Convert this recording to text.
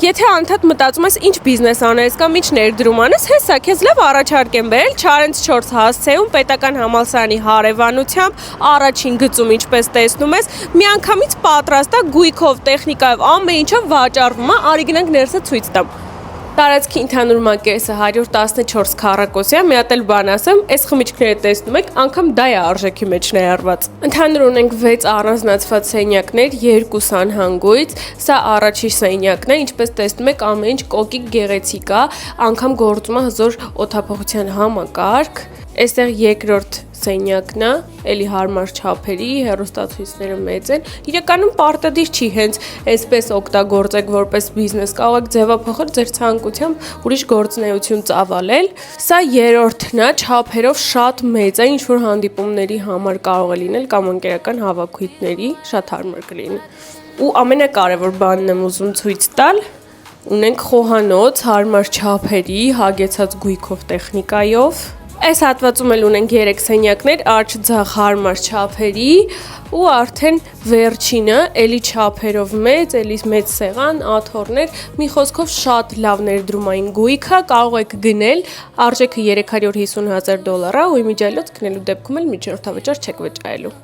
Եթե անդադ մտածում ես ինչ բիզնես անես կամ ինչ ներդրում անես, հեսա քեզ լավ առաջարկ եմ բերել Չարենց 4 հասցեում պետական համալսարանի հարևանությամբ առաջին գծում ինչպես տեսնում ես, միանգամից պատրաստ է գույքով, տեխնիկայով, ամեն ինչով վաճառվում է, արի գնանք ներսը ցույց տամ։ Տարածքի ընդհանուր մակերեսը 114 քառակուսի է, մի հատ էլ բան ասեմ, այս խմիչքները տեսնում եք, անգամ դա է արժեքի մեջ ներառված։ Ընդհանուր ունենք 6 առանձնացված սենյակներ, 2 անհանգույց, սա առաջի սենյակն է, ինչպես տեսնում եք, ամեն ինչ կոկիկ գեղեցիկ է, անգամ գործում է հզոր օդափոխության համակարգ։ Այստեղ երկրորդ սենյակն է, էլի հարմար չափերի, հեռուստացույցները մեծ են։ Իրականում պարտադիր չի հենց այսպես օգտագործեք որպես բիզնես, կարող եք ձևափոխել ձեր ցանկությամբ ուրիշ գործունեություն ծավալել։ Սա երրորդն է, չափերով շատ մեծ է, ինչ որ հանդիպումների համար կարող է լինել կամ ընկերական հավաքույթների, շատ հարմար կլինի։ Ու ամենակարևոր բանն եմ ուզում ցույց տալ, ունենք խոհանոց, հարմար չափերի, հագեցած գույքով, տեխնիկայով։ Այս հատվածում էլ ունենք 3 սենյակներ, արջը ձախ հարմար չափերի ու արդեն վերջինը, էլի չափերով մեծ, էլի մեծ սեղան, աթոռներ, մի խոսքով շատ լավ ներդրումային գույք է, կարող եք գնել, արժեքը $350,000 է ու իմիջիայլոց գնելու դեպքում էլ միջնորդավճար չեք վճարելու։